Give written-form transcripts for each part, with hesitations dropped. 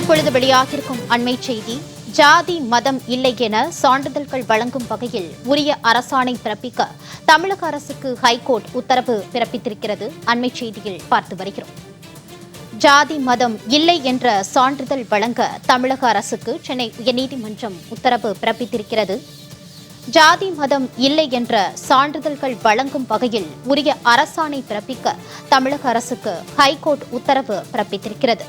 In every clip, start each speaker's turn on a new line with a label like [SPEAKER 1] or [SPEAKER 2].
[SPEAKER 1] தற்பொழுது வெளியாகியிருக்கும் அண்மை செய்தி, ஜாதி மதம் இல்லை என சான்றிதழ்கள் வழங்கும் வகையில் உரிய அரசாணை பிறப்பிக்க தமிழக அரசுக்கு ஹைகோர்ட் உத்தரவு பிறப்பித்திருக்கிறது. அண்மை செய்தியில் பார்த்து வருகிறோம். ஜாதி மதம் இல்லை என்ற சான்றிதழ் வழங்க தமிழக அரசுக்கு சென்னை உயர்நீதிமன்றம் உத்தரவு பிறப்பித்திருக்கிறது. ஜாதி மதம் இல்லை என்ற சான்றிதழ்கள் வழங்கும் வகையில் உரிய அரசாணை பிறப்பிக்க தமிழக அரசுக்கு ஹைகோர்ட் உத்தரவு பிறப்பித்திருக்கிறது.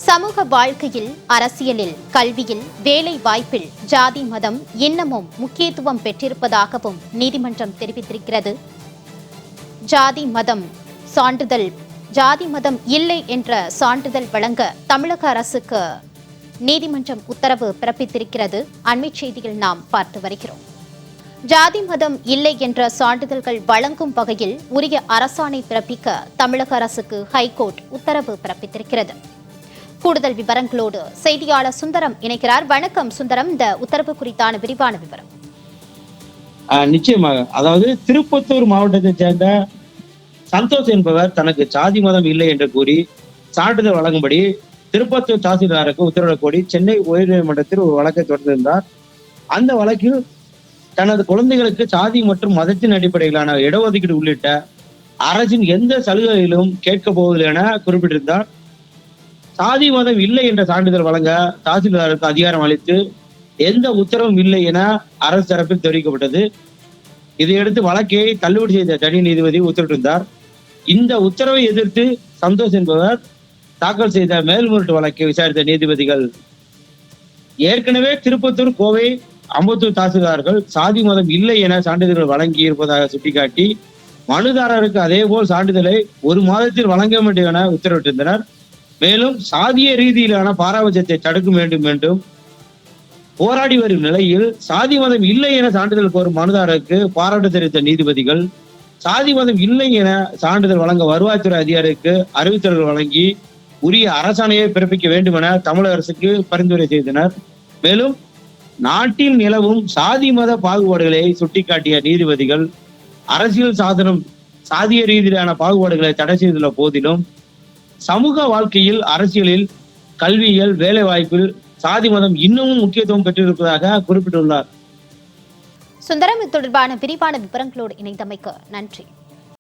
[SPEAKER 1] சமூக வாழ்க்கையில், அரசியலில், கல்வியில், வேலை வாய்ப்பில் ஜாதி மதம் இன்னமும் முக்கியத்துவம் பெற்றிருப்பதாகவும் நீதிமன்றம் தெரிவித்திருக்கிறது. ஜாதி மதம் இல்லை என்ற சான்றிதழ் வழங்க தமிழக அரசுக்கு நீதிமன்றம் உத்தரவு பிறப்பித்திருக்கிறது. அண்மை செய்தியில் நாம் பார்த்து வருகிறோம். ஜாதி மதம் இல்லை என்ற சான்றிதழ்கள் வழங்கும் வகையில் உரிய அரசாணை பிறப்பிக்க தமிழக அரசுக்கு ஹைகோர்ட் உத்தரவு பிறப்பித்திருக்கிறது. கூடுதல் விவரங்களோடு செய்தியாளர் சுந்தரம் இணைக்கிறார். வணக்கம் சுந்தரம், இந்த உத்தரவு குறித்தான விரிவான விவரம்.
[SPEAKER 2] நிச்சயமாக, அதாவது திருப்பத்தூர் மாவட்டத்தை சேர்ந்த சந்தோஷ் என்பவர் தனக்கு ஜாதி மதம் இல்லை என்று கூறி சான்றிதழ் வழங்கும்படி திருப்பத்தூர் தாசில்தாருக்கு உத்தரவிடக் கோரி சென்னை உயர்நீதிமன்றத்தில் ஒரு வழக்கை தொடர்ந்திருந்தார். அந்த வழக்கில் தனது குழந்தைகளுக்கு சாதி மற்றும் மதத்தின் அடிப்படையிலான இடஒதுக்கீடு உள்ளிட்ட அரசின் எந்த சலுகைகளிலும் கேட்கப் போவதில்லை என குறிப்பிட்டிருந்தார். சாதி மதம் இல்லை என்ற சான்றிதழ் வழங்க தாசில்தாருக்கு அதிகாரம் அளித்து எந்த உத்தரவும் இல்லை என அரசு தரப்பில் தெரிவிக்கப்பட்டது. இதையடுத்து வழக்கை தள்ளுபடி செய்த தனி நீதிபதி உத்தரவிட்டிருந்தார். இந்த உத்தரவை எதிர்த்து சந்தோஷ் என்பவர் தாக்கல் செய்த மேல்முறையீட்டு வழக்கை விசாரித்த நீதிபதிகள் ஏற்கனவே திருப்பத்தூர், கோவை, அம்பத்தூர் தாசில்தார்கள் சாதி மதம் இல்லை என சான்றிதழ்கள் வழங்கி இருப்பதாக சுட்டிக்காட்டி மனுதாரருக்கு அதேபோல் சான்றிதழை 1 மாதத்தில் வழங்க வேண்டும் என உத்தரவிட்டிருந்தனர். மேலும் சாதிய ரீதியிலான பாரபட்சத்தை தடுக்க வேண்டும் என்றும் போராடி வரும் நிலையில் சாதி மதம் இல்லை என சான்றிதழ் கோரும் மனுதாரருக்கு பாராட்டு தெரிவித்த நீதிபதிகள் சாதி மதம் இல்லை என சான்றிதழ் வழங்க வருவாய்த்துறை அதிகாரிக்கு அறிவித்தல்கள் வழங்கி உரிய அரசாணையை பிறப்பிக்க வேண்டும் என தமிழக அரசுக்கு பரிந்துரை செய்தனர். மேலும் நாட்டில் நிலவும் சாதி மத பாகுபாடுகளை சுட்டிக்காட்டிய நீதிபதிகள் அரசியல் சாசனம் சாதிய ரீதியிலான பாகுபாடுகளை தடை செய்துள்ள போதிலும் சமூக வாழ்க்கையில், அரசியலில், கல்வியில், வேலை வாய்ப்பில் சாதி மதம் இன்னமும் முக்கியத்துவம் பெற்றிருப்பதாக குறிப்பிட்டுள்ளார்.
[SPEAKER 1] சுந்தரம், இது தொடர்பான விரிவான விவரங்களோடு இணைந்தமைக்கு நன்றி.